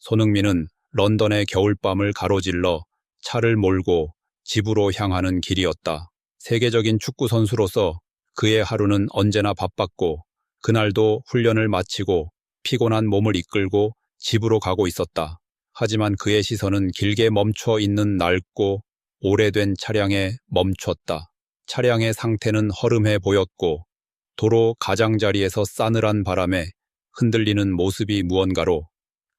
손흥민은 런던의 겨울밤을 가로질러 차를 몰고 집으로 향하는 길이었다. 세계적인 축구 선수로서 그의 하루는 언제나 바빴고 그날도 훈련을 마치고 피곤한 몸을 이끌고 집으로 가고 있었다. 하지만 그의 시선은 길게 멈춰 있는 낡고 오래된 차량에 멈췄다. 차량의 상태는 허름해 보였고 도로 가장자리에서 싸늘한 바람에 흔들리는 모습이 무언가로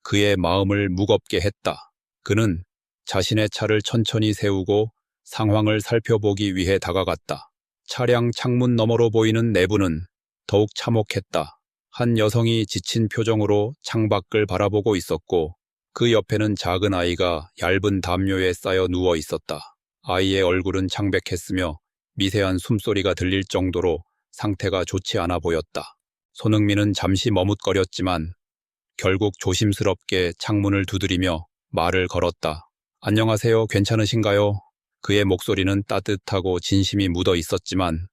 그의 마음을 무겁게 했다. 그는 자신의 차를 천천히 세우고 상황을 살펴보기 위해 다가갔다. 차량 창문 너머로 보이는 내부는 더욱 참혹했다. 한 여성이 지친 표정으로 창밖을 바라보고 있었고 그 옆에는 작은 아이가 얇은 담요에 쌓여 누워 있었다. 아이의 얼굴은 창백했으며 미세한 숨소리가 들릴 정도로 상태가 좋지 않아 보였다. 손흥민은 잠시 머뭇거렸지만 결국 조심스럽게 창문을 두드리며 말을 걸었다. 안녕하세요, 괜찮으신가요? 그의 목소리는 따뜻하고 진심이 묻어 있었지만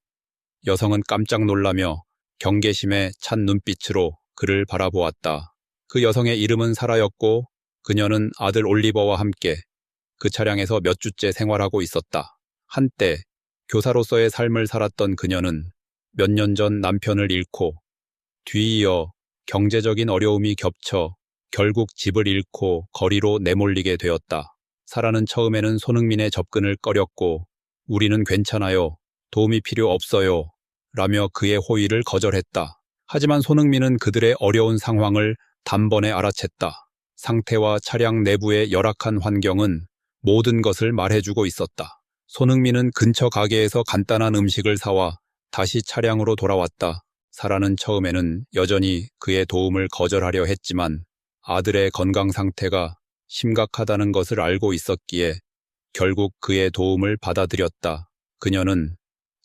여성은 깜짝 놀라며 경계심에 찬 눈빛으로 그를 바라보았다. 그 여성의 이름은 사라였고 그녀는 아들 올리버와 함께 그 차량에서 몇 주째 생활하고 있었다. 한때 교사로서의 삶을 살았던 그녀는 몇 년 전 남편을 잃고 뒤이어 경제적인 어려움이 겹쳐 결국 집을 잃고 거리로 내몰리게 되었다. 사라는 처음에는 손흥민의 접근을 꺼렸고 우리는 괜찮아요, 도움이 필요 없어요 라며 그의 호의를 거절했다. 하지만 손흥민은 그들의 어려운 상황을 단번에 알아챘다. 상태와 차량 내부의 열악한 환경은 모든 것을 말해주고 있었다. 손흥민은 근처 가게에서 간단한 음식을 사와 다시 차량으로 돌아왔다. 사라는 처음에는 여전히 그의 도움을 거절하려 했지만 아들의 건강 상태가 심각하다는 것을 알고 있었기에 결국 그의 도움을 받아들였다. 그녀는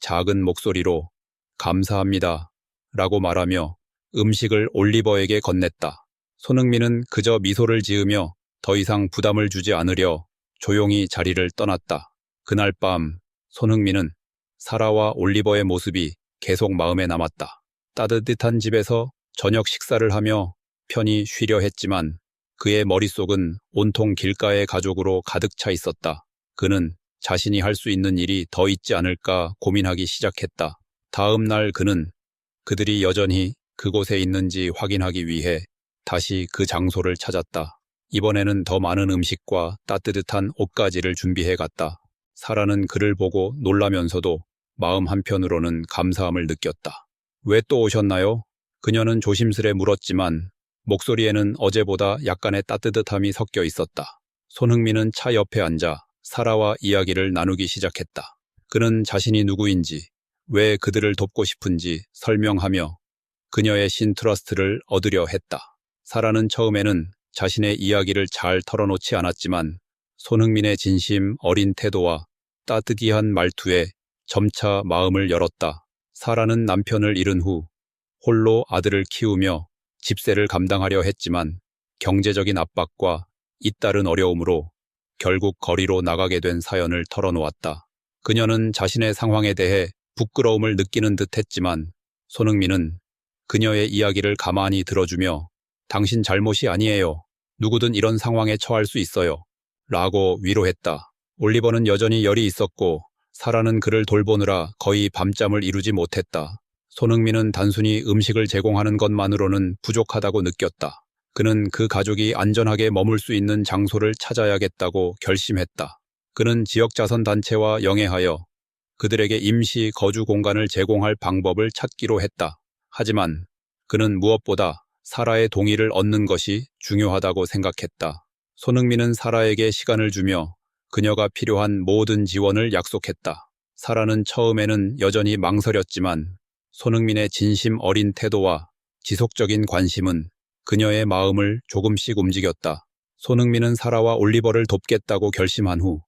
작은 목소리로 감사합니다 라고 말하며 음식을 올리버에게 건넸다. 손흥민은 그저 미소를 지으며 더 이상 부담을 주지 않으려 조용히 자리를 떠났다. 그날 밤 손흥민은 사라와 올리버의 모습이 계속 마음에 남았다. 따뜻한 집에서 저녁 식사를 하며 편히 쉬려 했지만 그의 머릿속은 온통 길가의 가족으로 가득 차 있었다. 그는 자신이 할 수 있는 일이 더 있지 않을까 고민하기 시작했다. 다음 날 그는 그들이 여전히 그곳에 있는지 확인하기 위해 다시 그 장소를 찾았다. 이번에는 더 많은 음식과 따뜻한 옷가지를 준비해 갔다. 사라는 그를 보고 놀라면서도 마음 한편으로는 감사함을 느꼈다. 왜 또 오셨나요? 그녀는 조심스레 물었지만 목소리에는 어제보다 약간의 따뜻함이 섞여 있었다. 손흥민은 차 옆에 앉아 사라와 이야기를 나누기 시작했다. 그는 자신이 누구인지, 왜 그들을 돕고 싶은지 설명하며 그녀의 신트러스트를 얻으려 했다. 사라는 처음에는 자신의 이야기를 잘 털어놓지 않았지만 손흥민의 진심 어린 태도와 따뜻한 말투에 점차 마음을 열었다. 사라는 남편을 잃은 후 홀로 아들을 키우며 집세를 감당하려 했지만 경제적인 압박과 잇따른 어려움으로 결국 거리로 나가게 된 사연을 털어놓았다. 그녀는 자신의 상황에 대해 부끄러움을 느끼는 듯 했지만 손흥민은 그녀의 이야기를 가만히 들어주며 당신 잘못이 아니에요. 누구든 이런 상황에 처할 수 있어요. 라고 위로했다. 올리버는 여전히 열이 있었고 사라는 그를 돌보느라 거의 밤잠을 이루지 못했다. 손흥민은 단순히 음식을 제공하는 것만으로는 부족하다고 느꼈다. 그는 그 가족이 안전하게 머물 수 있는 장소를 찾아야겠다고 결심했다. 그는 지역자선단체와 영해하여 그들에게 임시 거주 공간을 제공할 방법을 찾기로 했다. 하지만 그는 무엇보다 사라의 동의를 얻는 것이 중요하다고 생각했다. 손흥민은 사라에게 시간을 주며 그녀가 필요한 모든 지원을 약속했다. 사라는 처음에는 여전히 망설였지만 손흥민의 진심 어린 태도와 지속적인 관심은 그녀의 마음을 조금씩 움직였다. 손흥민은 사라와 올리버를 돕겠다고 결심한 후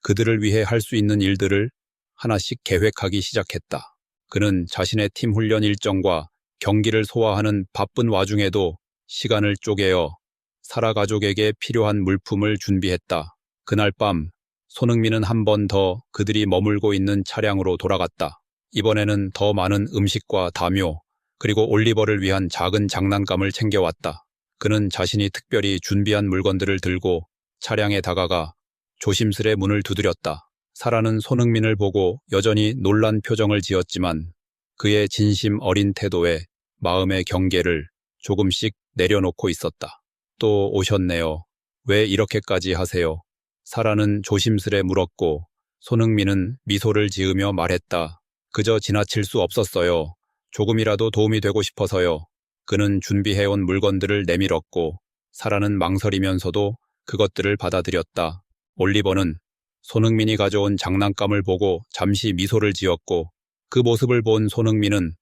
그들을 위해 할 수 있는 일들을 하나씩 계획하기 시작했다. 그는 자신의 팀 훈련 일정과 경기를 소화하는 바쁜 와중에도 시간을 쪼개어 사라 가족에게 필요한 물품을 준비했다. 그날 밤 손흥민은 한 번 더 그들이 머물고 있는 차량으로 돌아갔다. 이번에는 더 많은 음식과 담요, 그리고 올리버를 위한 작은 장난감을 챙겨왔다. 그는 자신이 특별히 준비한 물건들을 들고 차량에 다가가 조심스레 문을 두드렸다. 사라는 손흥민을 보고 여전히 놀란 표정을 지었지만 그의 진심 어린 태도에 마음의 경계를 조금씩 내려놓고 있었다. 또 오셨네요. 왜 이렇게까지 하세요? 사라는 조심스레 물었고 손흥민은 미소를 지으며 말했다. 그저 지나칠 수 없었어요. 조금이라도 도움이 되고 싶어서요. 그는 준비해온 물건들을 내밀었고 사라는 망설이면서도 그것들을 받아들였다. 올리버는 손흥민이 가져온 장난감을 보고 잠시 미소를 지었고 그 모습을 본 손흥민은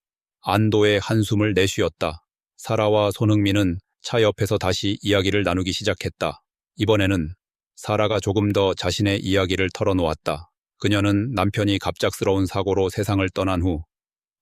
안도의 한숨을 내쉬었다. 사라와 손흥민은 차 옆에서 다시 이야기를 나누기 시작했다. 이번에는 사라가 조금 더 자신의 이야기를 털어놓았다. 그녀는 남편이 갑작스러운 사고로 세상을 떠난 후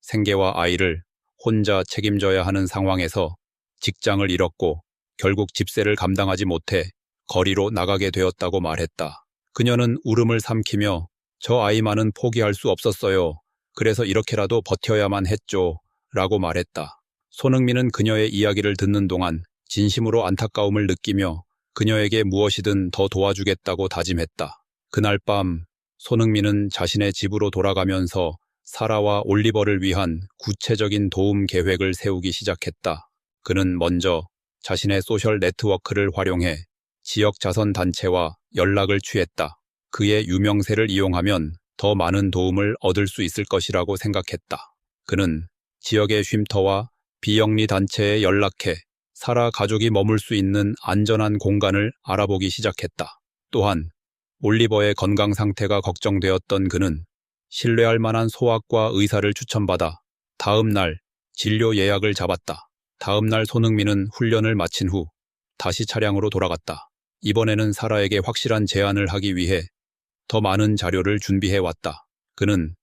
생계와 아이를 혼자 책임져야 하는 상황에서 직장을 잃었고 결국 집세를 감당하지 못해 거리로 나가게 되었다고 말했다. 그녀는 울음을 삼키며 저 아이만은 포기할 수 없었어요. 그래서 이렇게라도 버텨야만 했죠. 라고 말했다. 손흥민은 그녀의 이야기를 듣는 동안 진심으로 안타까움을 느끼며 그녀에게 무엇이든 더 도와주겠다고 다짐했다. 그날 밤 손흥민은 자신의 집으로 돌아가면서 사라와 올리버를 위한 구체적인 도움 계획을 세우기 시작했다. 그는 먼저 자신의 소셜 네트워크를 활용해 지역 자선단체와 연락을 취했다. 그의 유명세를 이용하면 더 많은 도움을 얻을 수 있을 것이라고 생각했다. 그는 지역의 쉼터와 비영리 단체에 연락해 사라 가족이 머물 수 있는 안전한 공간을 알아보기 시작했다. 또한 올리버의 건강 상태가 걱정되었던 그는 신뢰할 만한 소아과 의사를 추천받아 다음 날 진료 예약을 잡았다. 다음 날 손흥민은 훈련을 마친 후 다시 차량으로 돌아갔다. 이번에는 사라에게 확실한 제안을 하기 위해 더 많은 자료를 준비해 왔다. 그는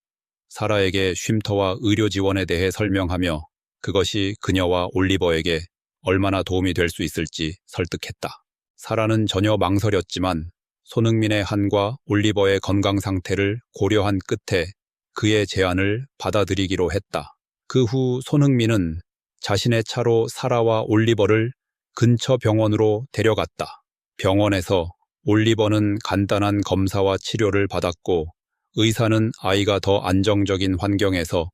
사라에게 쉼터와 의료 지원에 대해 설명하며 그것이 그녀와 올리버에게 얼마나 도움이 될 수 있을지 설득했다. 사라는 전혀 망설였지만 손흥민의 한과 올리버의 건강 상태를 고려한 끝에 그의 제안을 받아들이기로 했다. 그 후 손흥민은 자신의 차로 사라와 올리버를 근처 병원으로 데려갔다. 병원에서 올리버는 간단한 검사와 치료를 받았고 의사는 아이가 더 안정적인 환경에서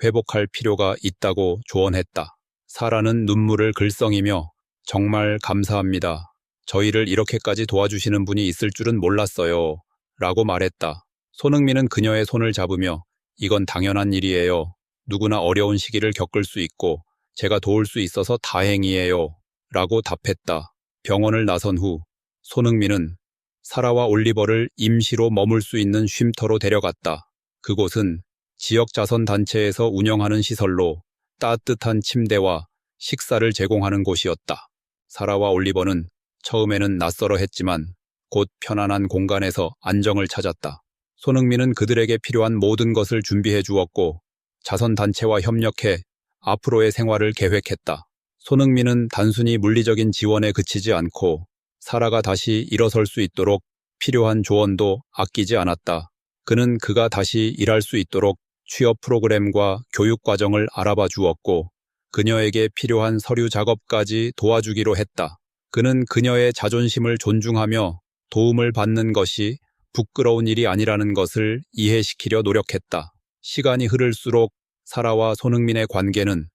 회복할 필요가 있다고 조언했다. 사라는 눈물을 글썽이며 정말 감사합니다. 저희를 이렇게까지 도와주시는 분이 있을 줄은 몰랐어요. 라고 말했다. 손흥민은 그녀의 손을 잡으며 이건 당연한 일이에요. 누구나 어려운 시기를 겪을 수 있고 제가 도울 수 있어서 다행이에요. 라고 답했다. 병원을 나선 후 손흥민은 사라와 올리버를 임시로 머물 수 있는 쉼터로 데려갔다. 그곳은 지역 자선단체에서 운영하는 시설로 따뜻한 침대와 식사를 제공하는 곳이었다. 사라와 올리버는 처음에는 낯설어 했지만 곧 편안한 공간에서 안정을 찾았다. 손흥민은 그들에게 필요한 모든 것을 준비해 주었고 자선단체와 협력해 앞으로의 생활을 계획했다. 손흥민은 단순히 물리적인 지원에 그치지 않고 사라가 다시 일어설 수 있도록 필요한 조언도 아끼지 않았다. 그는 그가 다시 일할 수 있도록 취업 프로그램과 교육 과정을 알아봐 주었고 그녀에게 필요한 서류 작업까지 도와주기로 했다. 그는 그녀의 자존심을 존중하며 도움을 받는 것이 부끄러운 일이 아니라는 것을 이해시키려 노력했다. 시간이 흐를수록 사라와 손흥민의 관계는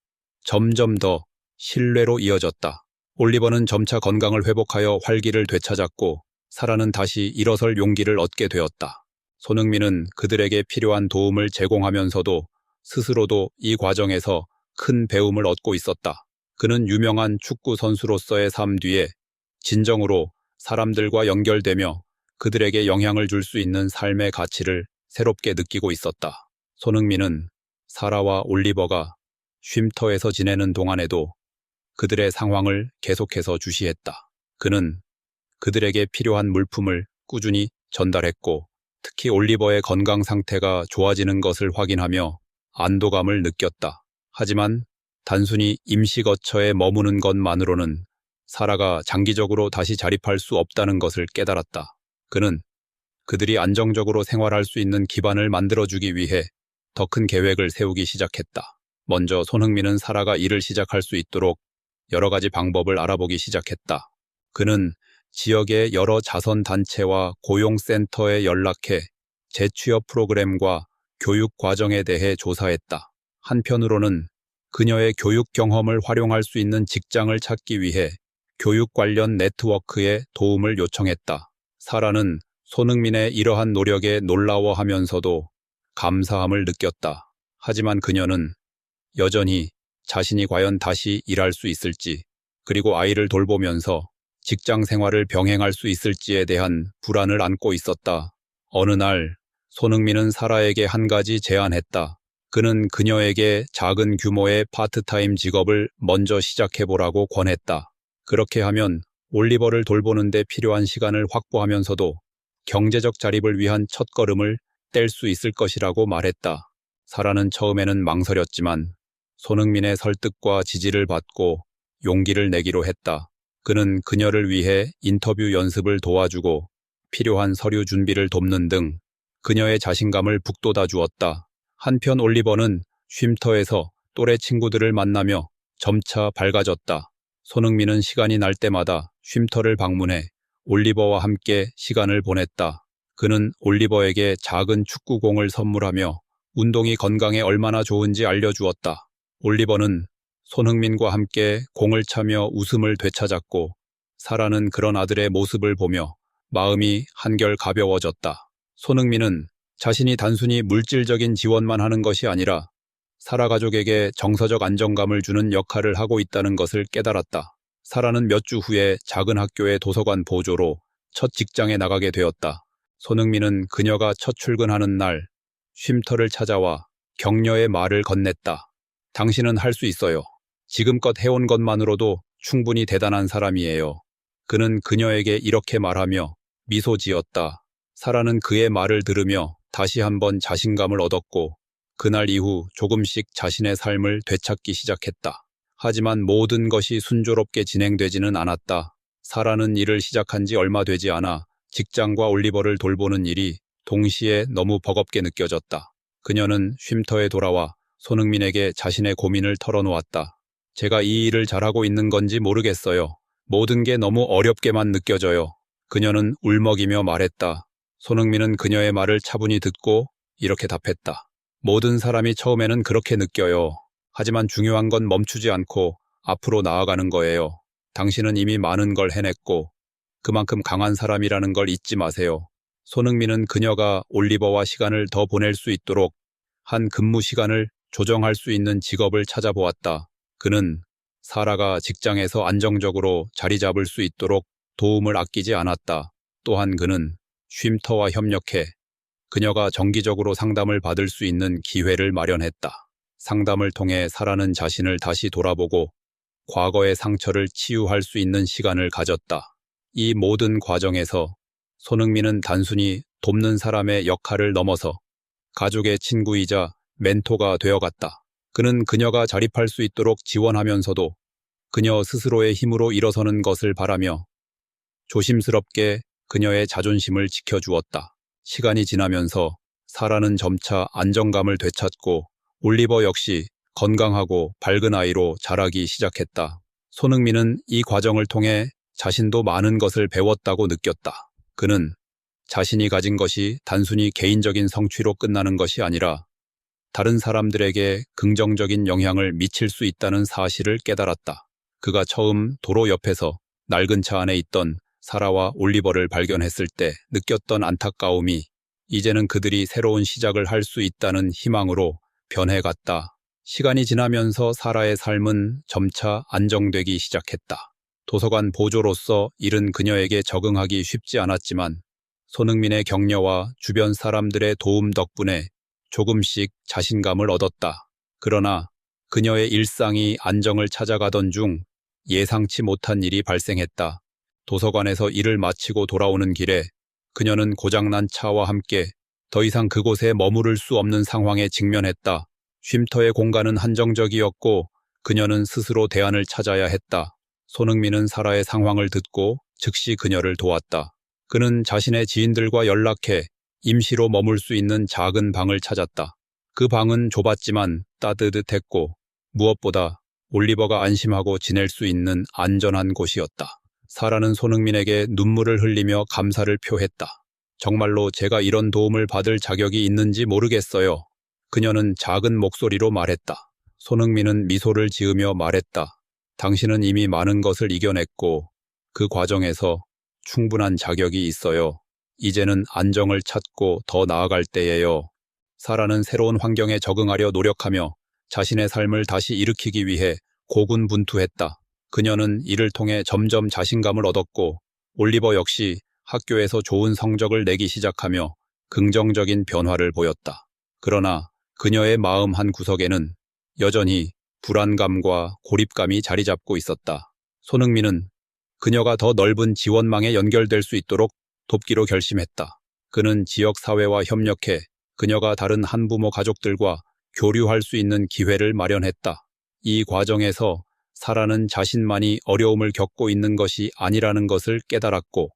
점점 더 신뢰로 이어졌다. 올리버는 점차 건강을 회복하여 활기를 되찾았고 사라는 다시 일어설 용기를 얻게 되었다. 손흥민은 그들에게 필요한 도움을 제공하면서도 스스로도 이 과정에서 큰 배움을 얻고 있었다. 그는 유명한 축구 선수로서의 삶 뒤에 진정으로 사람들과 연결되며 그들에게 영향을 줄 수 있는 삶의 가치를 새롭게 느끼고 있었다. 손흥민은 사라와 올리버가 쉼터에서 지내는 동안에도 그들의 상황을 계속해서 주시했다. 그는 그들에게 필요한 물품을 꾸준히 전달했고 특히 올리버의 건강 상태가 좋아지는 것을 확인하며 안도감을 느꼈다. 하지만 단순히 임시 거처에 머무는 것만으로는 사라가 장기적으로 다시 자립할 수 없다는 것을 깨달았다. 그는 그들이 안정적으로 생활할 수 있는 기반을 만들어주기 위해 더 큰 계획을 세우기 시작했다. 먼저 손흥민은 사라가 일을 시작할 수 있도록 여러 가지 방법을 알아보기 시작했다. 그는 지역의 여러 자선단체와 고용센터에 연락해 재취업 프로그램과 교육 과정에 대해 조사했다. 한편으로는 그녀의 교육 경험을 활용할 수 있는 직장을 찾기 위해 교육 관련 네트워크에 도움을 요청했다. 사라는 손흥민의 이러한 노력에 놀라워하면서도 감사함을 느꼈다. 하지만 그녀는 여전히 자신이 과연 다시 일할 수 있을지, 그리고 아이를 돌보면서 직장 생활을 병행할 수 있을지에 대한 불안을 안고 있었다. 어느 날 손흥민은 사라에게 한 가지 제안했다. 그는 그녀에게 작은 규모의 파트타임 직업을 먼저 시작해보라고 권했다. 그렇게 하면 올리버를 돌보는 데 필요한 시간을 확보하면서도 경제적 자립을 위한 첫걸음을 뗄 수 있을 것이라고 말했다. 사라는 처음에는 망설였지만 손흥민의 설득과 지지를 받고 용기를 내기로 했다. 그는 그녀를 위해 인터뷰 연습을 도와주고 필요한 서류 준비를 돕는 등 그녀의 자신감을 북돋아 주었다. 한편 올리버는 쉼터에서 또래 친구들을 만나며 점차 밝아졌다. 손흥민은 시간이 날 때마다 쉼터를 방문해 올리버와 함께 시간을 보냈다. 그는 올리버에게 작은 축구공을 선물하며 운동이 건강에 얼마나 좋은지 알려주었다. 올리버는 손흥민과 함께 공을 차며 웃음을 되찾았고 사라는 그런 아들의 모습을 보며 마음이 한결 가벼워졌다. 손흥민은 자신이 단순히 물질적인 지원만 하는 것이 아니라 사라 가족에게 정서적 안정감을 주는 역할을 하고 있다는 것을 깨달았다. 사라는 몇 주 후에 작은 학교의 도서관 보조로 첫 직장에 나가게 되었다. 손흥민은 그녀가 첫 출근하는 날 쉼터를 찾아와 격려의 말을 건넸다. 당신은 할 수 있어요. 지금껏 해온 것만으로도 충분히 대단한 사람이에요. 그는 그녀에게 이렇게 말하며 미소 지었다. 사라는 그의 말을 들으며 다시 한번 자신감을 얻었고 그날 이후 조금씩 자신의 삶을 되찾기 시작했다. 하지만 모든 것이 순조롭게 진행되지는 않았다. 사라는 일을 시작한 지 얼마 되지 않아 직장과 올리버를 돌보는 일이 동시에 너무 버겁게 느껴졌다. 그녀는 쉼터에 돌아와 손흥민에게 자신의 고민을 털어놓았다. 제가 이 일을 잘하고 있는 건지 모르겠어요. 모든 게 너무 어렵게만 느껴져요. 그녀는 울먹이며 말했다. 손흥민은 그녀의 말을 차분히 듣고 이렇게 답했다. 모든 사람이 처음에는 그렇게 느껴요. 하지만 중요한 건 멈추지 않고 앞으로 나아가는 거예요. 당신은 이미 많은 걸 해냈고 그만큼 강한 사람이라는 걸 잊지 마세요. 손흥민은 그녀가 올리버와 시간을 더 보낼 수 있도록 한 근무 시간을 조정할 수 있는 직업을 찾아보았다. 그는 사라가 직장에서 안정적으로 자리 잡을 수 있도록 도움을 아끼지 않았다. 또한 그는 쉼터와 협력해 그녀가 정기적으로 상담을 받을 수 있는 기회를 마련했다. 상담을 통해 사라는 자신을 다시 돌아보고 과거의 상처를 치유할 수 있는 시간을 가졌다. 이 모든 과정에서 손흥민은 단순히 돕는 사람의 역할을 넘어서 가족의 친구이자 멘토가 되어갔다. 그는 그녀가 자립할 수 있도록 지원하면서도 그녀 스스로의 힘으로 일어서는 것을 바라며 조심스럽게 그녀의 자존심을 지켜주었다. 시간이 지나면서 사라는 점차 안정감을 되찾고 올리버 역시 건강하고 밝은 아이로 자라기 시작했다. 손흥민은 이 과정을 통해 자신도 많은 것을 배웠다고 느꼈다. 그는 자신이 가진 것이 단순히 개인적인 성취로 끝나는 것이 아니라 다른 사람들에게 긍정적인 영향을 미칠 수 있다는 사실을 깨달았다. 그가 처음 도로 옆에서 낡은 차 안에 있던 사라와 올리버를 발견했을 때 느꼈던 안타까움이 이제는 그들이 새로운 시작을 할 수 있다는 희망으로 변해갔다. 시간이 지나면서 사라의 삶은 점차 안정되기 시작했다. 도서관 보조로서 일은 그녀에게 적응하기 쉽지 않았지만 손흥민의 격려와 주변 사람들의 도움 덕분에 조금씩 자신감을 얻었다. 그러나 그녀의 일상이 안정을 찾아가던 중 예상치 못한 일이 발생했다. 도서관에서 일을 마치고 돌아오는 길에 그녀는 고장난 차와 함께 더 이상 그곳에 머무를 수 없는 상황에 직면했다. 쉼터의 공간은 한정적이었고 그녀는 스스로 대안을 찾아야 했다. 손흥민은 사라의 상황을 듣고 즉시 그녀를 도왔다. 그는 자신의 지인들과 연락해 임시로 머물 수 있는 작은 방을 찾았다. 그 방은 좁았지만 따뜻했고 무엇보다 올리버가 안심하고 지낼 수 있는 안전한 곳이었다. 사라는 손흥민에게 눈물을 흘리며 감사를 표했다. 정말로 제가 이런 도움을 받을 자격이 있는지 모르겠어요. 그녀는 작은 목소리로 말했다. 손흥민은 미소를 지으며 말했다. 당신은 이미 많은 것을 이겨냈고 그 과정에서 충분한 자격이 있어요. 이제는 안정을 찾고 더 나아갈 때예요. 사라는 새로운 환경에 적응하려 노력하며 자신의 삶을 다시 일으키기 위해 고군분투했다. 그녀는 이를 통해 점점 자신감을 얻었고 올리버 역시 학교에서 좋은 성적을 내기 시작하며 긍정적인 변화를 보였다. 그러나 그녀의 마음 한 구석에는 여전히 불안감과 고립감이 자리 잡고 있었다. 손흥민은 그녀가 더 넓은 지원망에 연결될 수 있도록 돕기로 결심했다. 그는 지역사회와 협력해 그녀가 다른 한부모 가족들과 교류할 수 있는 기회를 마련했다. 이 과정에서 사라는 자신만이 어려움을 겪고 있는 것이 아니라는 것을 깨달았고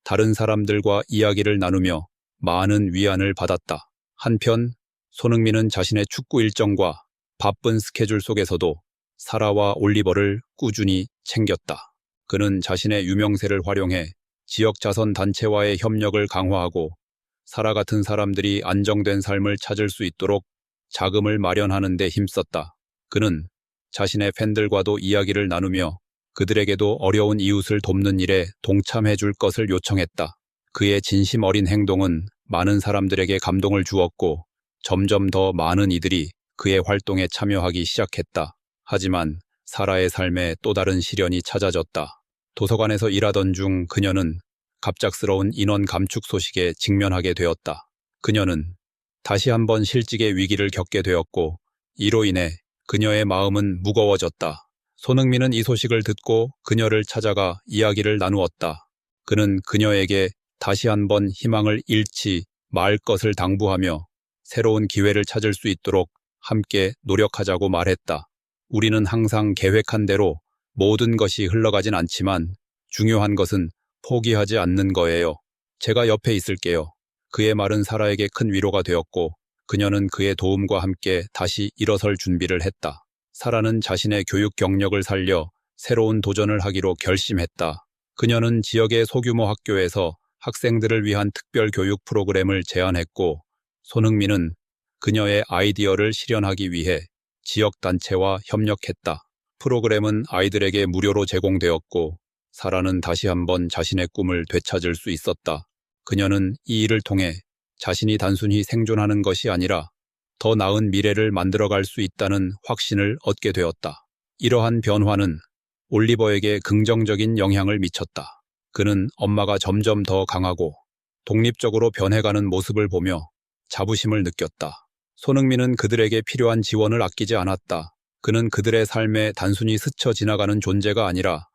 다른 사람들과 이야기를 나누며 많은 위안을 받았다. 한편 손흥민은 자신의 축구 일정과 바쁜 스케줄 속에서도 사라와 올리버를 꾸준히 챙겼다. 그는 자신의 유명세를 활용해 지역 자선 단체와의 협력을 강화하고 사라 같은 사람들이 안정된 삶을 찾을 수 있도록 자금을 마련하는 데 힘썼다. 그는 자신의 팬들과도 이야기를 나누며 그들에게도 어려운 이웃을 돕는 일에 동참해 줄 것을 요청했다. 그의 진심 어린 행동은 많은 사람들에게 감동을 주었고 점점 더 많은 이들이 그의 활동에 참여하기 시작했다. 하지만 사라의 삶에 또 다른 시련이 찾아졌다. 도서관에서 일하던 중 그녀는 갑작스러운 인원 감축 소식에 직면하게 되었다. 그녀는 다시 한번 실직의 위기를 겪게 되었고 이로 인해 그녀의 마음은 무거워졌다. 손흥민은 이 소식을 듣고 그녀를 찾아가 이야기를 나누었다. 그는 그녀에게 다시 한번 희망을 잃지 말 것을 당부하며 새로운 기회를 찾을 수 있도록 함께 노력하자고 말했다. 우리는 항상 계획한 대로 모든 것이 흘러가진 않지만 중요한 것은 포기하지 않는 거예요. 제가 옆에 있을게요. 그의 말은 사라에게 큰 위로가 되었고 그녀는 그의 도움과 함께 다시 일어설 준비를 했다. 사라는 자신의 교육 경력을 살려 새로운 도전을 하기로 결심했다. 그녀는 지역의 소규모 학교에서 학생들을 위한 특별 교육 프로그램을 제안했고 손흥민은 그녀의 아이디어를 실현하기 위해 지역 단체와 협력했다. 프로그램은 아이들에게 무료로 제공되었고 사라는 다시 한번 자신의 꿈을 되찾을 수 있었다. 그녀는 이 일을 통해 자신이 단순히 생존하는 것이 아니라 더 나은 미래를 만들어갈 수 있다는 확신을 얻게 되었다. 이러한 변화는 올리버에게 긍정적인 영향을 미쳤다. 그는 엄마가 점점 더 강하고 독립적으로 변해가는 모습을 보며 자부심을 느꼈다. 손흥민은 그들에게 필요한 지원을 아끼지 않았다. 그는 그들의 삶에 단순히 스쳐 지나가는 존재가 아니라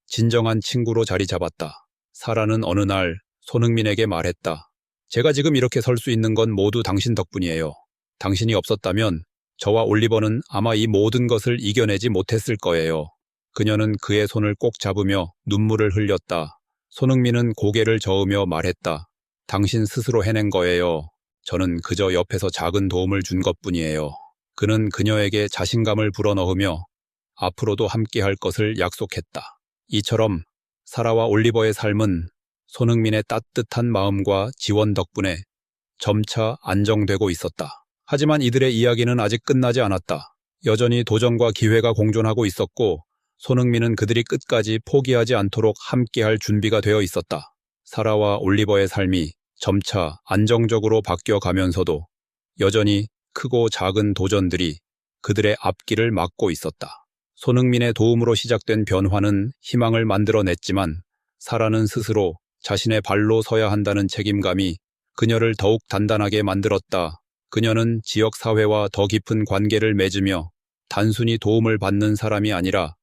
진정한 친구로 자리 잡았다. 사라는 어느 날 손흥민에게 말했다. 제가 지금 이렇게 설 수 있는 건 모두 당신 덕분이에요. 당신이 없었다면 저와 올리버는 아마 이 모든 것을 이겨내지 못했을 거예요. 그녀는 그의 손을 꼭 잡으며 눈물을 흘렸다. 손흥민은 고개를 저으며 말했다. 당신 스스로 해낸 거예요. 저는 그저 옆에서 작은 도움을 준 것뿐이에요. 그는 그녀에게 자신감을 불어넣으며 앞으로도 함께할 것을 약속했다. 이처럼 사라와 올리버의 삶은 손흥민의 따뜻한 마음과 지원 덕분에 점차 안정되고 있었다. 하지만 이들의 이야기는 아직 끝나지 않았다. 여전히 도전과 기회가 공존하고 있었고 손흥민은 그들이 끝까지 포기하지 않도록 함께할 준비가 되어 있었다. 사라와 올리버의 삶이 점차 안정적으로 바뀌어가면서도 여전히 크고 작은 도전들이 그들의 앞길을 막고 있었다. 손흥민의 도움으로 시작된 변화는 희망을 만들어냈지만 사라는 스스로 자신의 발로 서야 한다는 책임감이 그녀를 더욱 단단하게 만들었다. 그녀는 지역사회와 더 깊은 관계를 맺으며 단순히 도움을 받는 사람이 아니라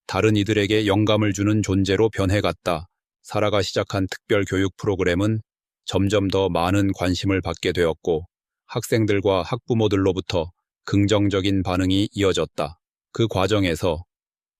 다른 이들에게 영감을 주는 존재로 변해갔다. 사라가 시작한 특별 교육 프로그램은 점점 더 많은 관심을 받게 되었고 학생들과 학부모들로부터 긍정적인 반응이 이어졌다. 그 과정에서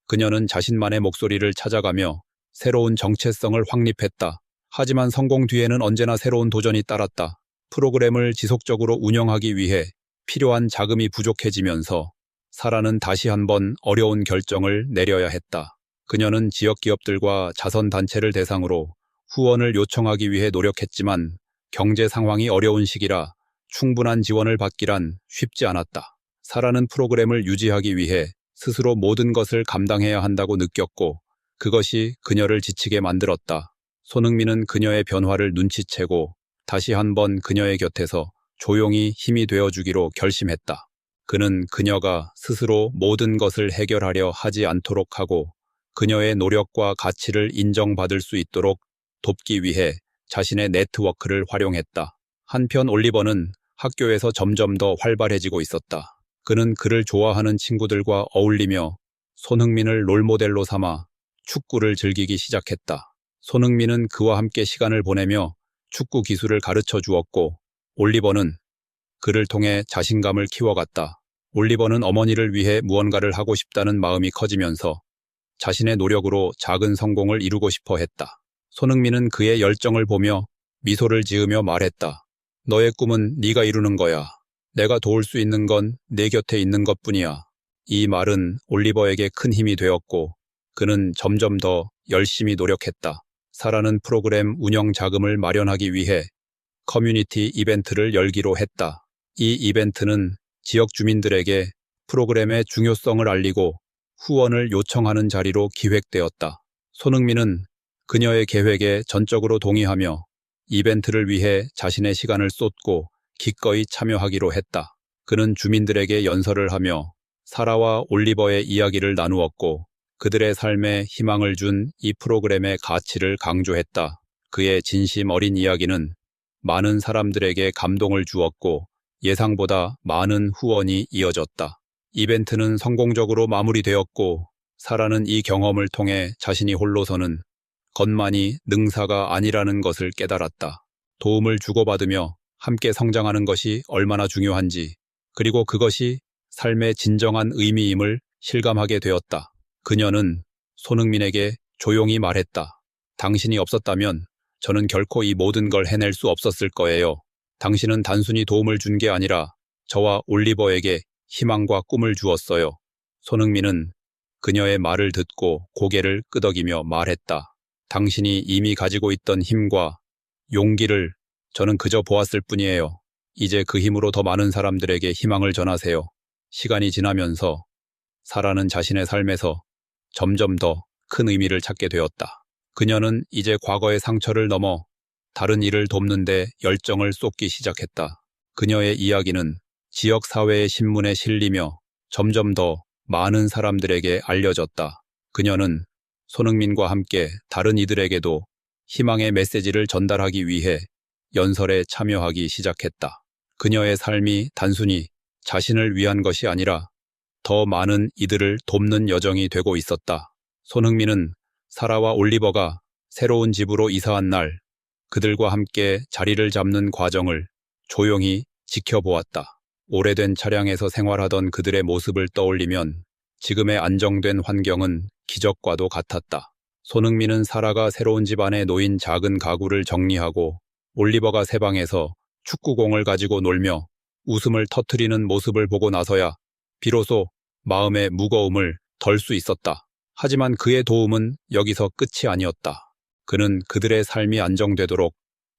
그녀는 자신만의 목소리를 찾아가며 새로운 정체성을 확립했다. 하지만 성공 뒤에는 언제나 새로운 도전이 따랐다. 프로그램을 지속적으로 운영하기 위해 필요한 자금이 부족해지면서 사라는 다시 한번 어려운 결정을 내려야 했다. 그녀는 지역 기업들과 자선단체를 대상으로 후원을 요청하기 위해 노력했지만 경제 상황이 어려운 시기라 충분한 지원을 받기란 쉽지 않았다. 사라는 프로그램을 유지하기 위해 스스로 모든 것을 감당해야 한다고 느꼈고 그것이 그녀를 지치게 만들었다. 손흥민은 그녀의 변화를 눈치채고 다시 한번 그녀의 곁에서 조용히 힘이 되어주기로 결심했다. 그는 그녀가 스스로 모든 것을 해결하려 하지 않도록 하고 그녀의 노력과 가치를 인정받을 수 있도록 돕기 위해 자신의 네트워크를 활용했다. 한편 올리버는 학교에서 점점 더 활발해지고 있었다. 그는 그를 좋아하는 친구들과 어울리며 손흥민을 롤모델로 삼아 축구를 즐기기 시작했다. 손흥민은 그와 함께 시간을 보내며 축구 기술을 가르쳐 주었고 올리버는 그를 통해 자신감을 키워갔다. 올리버는 어머니를 위해 무언가를 하고 싶다는 마음이 커지면서 자신의 노력으로 작은 성공을 이루고 싶어 했다. 손흥민은 그의 열정을 보며 미소를 지으며 말했다. 너의 꿈은 네가 이루는 거야. 내가 도울 수 있는 건 내 곁에 있는 것뿐이야. 이 말은 올리버에게 큰 힘이 되었고 그는 점점 더 열심히 노력했다. 사라는 프로그램 운영 자금을 마련하기 위해 커뮤니티 이벤트를 열기로 했다. 이 이벤트는 지역 주민들에게 프로그램의 중요성을 알리고 후원을 요청하는 자리로 기획되었다. 손흥민은 그녀의 계획에 전적으로 동의하며 이벤트를 위해 자신의 시간을 쏟고 기꺼이 참여하기로 했다. 그는 주민들에게 연설을 하며 사라와 올리버의 이야기를 나누었고 그들의 삶에 희망을 준 이 프로그램의 가치를 강조했다. 그의 진심 어린 이야기는 많은 사람들에게 감동을 주었고 예상보다 많은 후원이 이어졌다. 이벤트는 성공적으로 마무리되었고 사라는 이 경험을 통해 자신이 홀로서는 것만이 능사가 아니라는 것을 깨달았다. 도움을 주고받으며 함께 성장하는 것이 얼마나 중요한지, 그리고 그것이 삶의 진정한 의미임을 실감하게 되었다. 그녀는 손흥민에게 조용히 말했다. 당신이 없었다면 저는 결코 이 모든 걸 해낼 수 없었을 거예요. 당신은 단순히 도움을 준 게 아니라 저와 올리버에게 희망과 꿈을 주었어요. 손흥민은 그녀의 말을 듣고 고개를 끄덕이며 말했다. 당신이 이미 가지고 있던 힘과 용기를 저는 그저 보았을 뿐이에요. 이제 그 힘으로 더 많은 사람들에게 희망을 전하세요. 시간이 지나면서 사라는 자신의 삶에서 점점 더 큰 의미를 찾게 되었다. 그녀는 이제 과거의 상처를 넘어 다른 이를 돕는 데 열정을 쏟기 시작했다. 그녀의 이야기는 지역 사회의 신문에 실리며 점점 더 많은 사람들에게 알려졌다. 그녀는 손흥민과 함께 다른 이들에게도 희망의 메시지를 전달하기 위해 연설에 참여하기 시작했다. 그녀의 삶이 단순히 자신을 위한 것이 아니라 더 많은 이들을 돕는 여정이 되고 있었다. 손흥민은 사라와 올리버가 새로운 집으로 이사한 날 그들과 함께 자리를 잡는 과정을 조용히 지켜보았다. 오래된 차량에서 생활하던 그들의 모습을 떠올리면 지금의 안정된 환경은 기적과도 같았다. 손흥민은 사라가 새로운 집 안에 놓인 작은 가구를 정리하고 올리버가 새 방에서 축구공을 가지고 놀며 웃음을 터뜨리는 모습을 보고 나서야 비로소 마음의 무거움을 덜 수 있었다. 하지만 그의 도움은 여기서 끝이 아니었다. 그는 그들의 삶이 안정되도록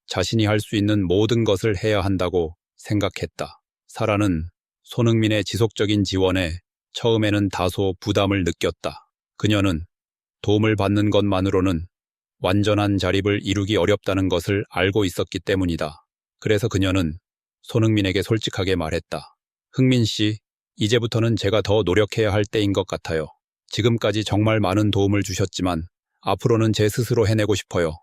자신이 할 수 있는 모든 것을 해야 한다고 생각했다. 사라는 손흥민의 지속적인 지원에 처음에는 다소 부담을 느꼈다. 그녀는 도움을 받는 것만으로는 완전한 자립을 이루기 어렵다는 것을 알고 있었기 때문이다. 그래서 그녀는 손흥민에게 솔직하게 말했다. 흥민 씨, 이제부터는 제가 더 노력해야 할 때인 것 같아요. 지금까지 정말 많은 도움을 주셨지만 앞으로는 제 스스로 해내고 싶어요.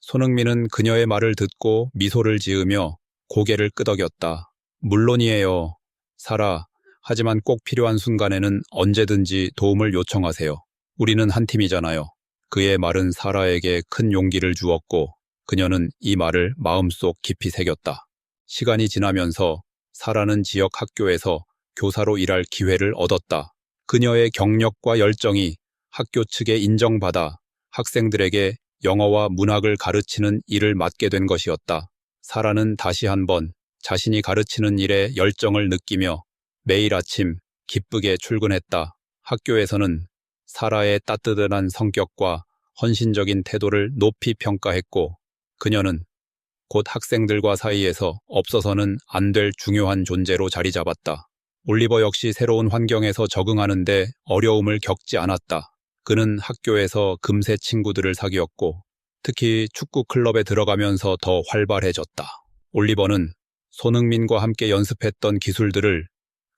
손흥민은 그녀의 말을 듣고 미소를 지으며 고개를 끄덕였다. 물론이에요, 사라. 하지만 꼭 필요한 순간에는 언제든지 도움을 요청하세요. 우리는 한 팀이잖아요. 그의 말은 사라에게 큰 용기를 주었고 그녀는 이 말을 마음속 깊이 새겼다. 시간이 지나면서 사라는 지역 학교에서 교사로 일할 기회를 얻었다. 그녀의 경력과 열정이 학교 측에 인정받아 학생들에게 영어와 문학을 가르치는 일을 맡게 된 것이었다. 사라는 다시 한번 자신이 가르치는 일에 열정을 느끼며 매일 아침 기쁘게 출근했다. 학교에서는 사라의 따뜻한 성격과 헌신적인 태도를 높이 평가했고 그녀는 곧 학생들과 사이에서 없어서는 안 될 중요한 존재로 자리 잡았다. 올리버 역시 새로운 환경에서 적응하는데 어려움을 겪지 않았다. 그는 학교에서 금세 친구들을 사귀었고 특히 축구 클럽에 들어가면서 더 활발해졌다. 올리버는 손흥민과 함께 연습했던 기술들을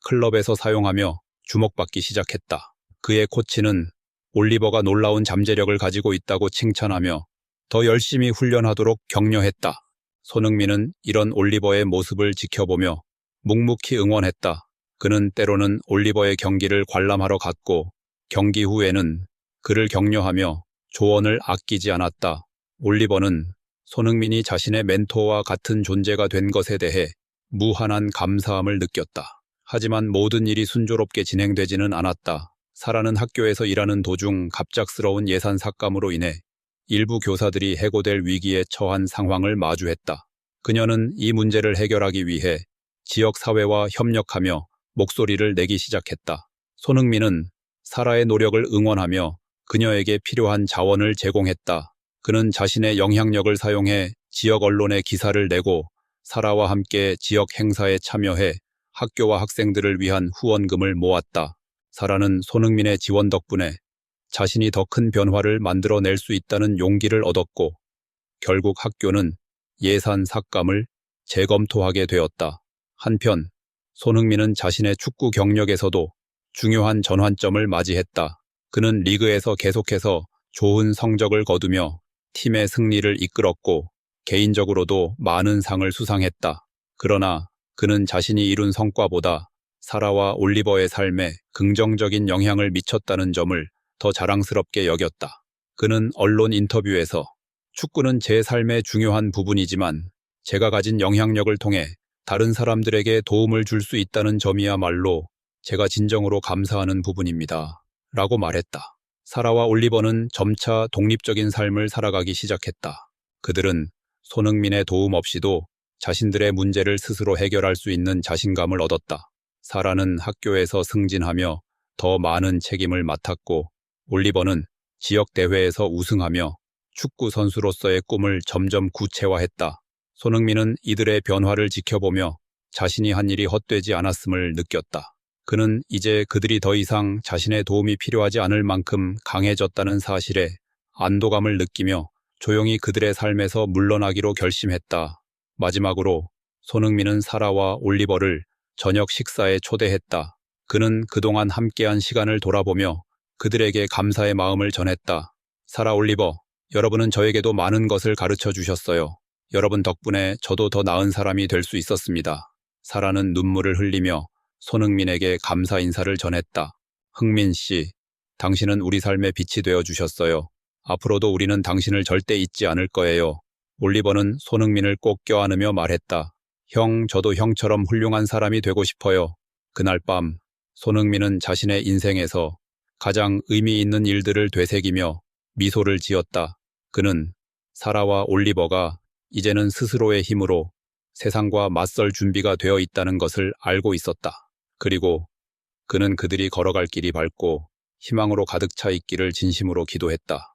클럽에서 사용하며 주목받기 시작했다. 그의 코치는 올리버가 놀라운 잠재력을 가지고 있다고 칭찬하며 더 열심히 훈련하도록 격려했다. 손흥민은 이런 올리버의 모습을 지켜보며 묵묵히 응원했다. 그는 때로는 올리버의 경기를 관람하러 갔고 경기 후에는 그를 격려하며 조언을 아끼지 않았다. 올리버는 손흥민이 자신의 멘토와 같은 존재가 된 것에 대해 무한한 감사함을 느꼈다. 하지만 모든 일이 순조롭게 진행되지는 않았다. 사라는 학교에서 일하는 도중 갑작스러운 예산 삭감으로 인해 일부 교사들이 해고될 위기에 처한 상황을 마주했다. 그녀는 이 문제를 해결하기 위해 지역 사회와 협력하며 목소리를 내기 시작했다. 손흥민은 사라의 노력을 응원하며 그녀에게 필요한 자원을 제공했다. 그는 자신의 영향력을 사용해 지역 언론에 기사를 내고 사라와 함께 지역 행사에 참여해 학교와 학생들을 위한 후원금을 모았다. 사라는 손흥민의 지원 덕분에 자신이 더 큰 변화를 만들어낼 수 있다는 용기를 얻었고 결국 학교는 예산 삭감을 재검토하게 되었다. 한편 손흥민은 자신의 축구 경력에서도 중요한 전환점을 맞이했다. 그는 리그에서 계속해서 좋은 성적을 거두며 팀의 승리를 이끌었고 개인적으로도 많은 상을 수상했다. 그러나 그는 자신이 이룬 성과보다 사라와 올리버의 삶에 긍정적인 영향을 미쳤다는 점을 더 자랑스럽게 여겼다. 그는 언론 인터뷰에서 축구는 제 삶의 중요한 부분이지만 제가 가진 영향력을 통해 다른 사람들에게 도움을 줄 수 있다는 점이야말로 제가 진정으로 감사하는 부분입니다. 라고 말했다. 사라와 올리버는 점차 독립적인 삶을 살아가기 시작했다. 그들은 손흥민의 도움 없이도 자신들의 문제를 스스로 해결할 수 있는 자신감을 얻었다. 사라는 학교에서 승진하며 더 많은 책임을 맡았고 올리버는 지역 대회에서 우승하며 축구 선수로서의 꿈을 점점 구체화했다. 손흥민은 이들의 변화를 지켜보며 자신이 한 일이 헛되지 않았음을 느꼈다. 그는 이제 그들이 더 이상 자신의 도움이 필요하지 않을 만큼 강해졌다는 사실에 안도감을 느끼며 조용히 그들의 삶에서 물러나기로 결심했다. 마지막으로 손흥민은 사라와 올리버를 저녁 식사에 초대했다. 그는 그동안 함께한 시간을 돌아보며 그들에게 감사의 마음을 전했다. 사라, 올리버, 여러분은 저에게도 많은 것을 가르쳐 주셨어요. 여러분 덕분에 저도 더 나은 사람이 될 수 있었습니다. 사라는 눈물을 흘리며 손흥민에게 감사 인사를 전했다. 흥민 씨, 당신은 우리 삶의 빛이 되어 주셨어요. 앞으로도 우리는 당신을 절대 잊지 않을 거예요. 올리버는 손흥민을 꼭 껴안으며 말했다. 형, 저도 형처럼 훌륭한 사람이 되고 싶어요. 그날 밤, 손흥민은 자신의 인생에서 가장 의미 있는 일들을 되새기며 미소를 지었다. 그는 사라와 올리버가 이제는 스스로의 힘으로 세상과 맞설 준비가 되어 있다는 것을 알고 있었다. 그리고 그는 그들이 걸어갈 길이 밝고 희망으로 가득 차 있기를 진심으로 기도했다.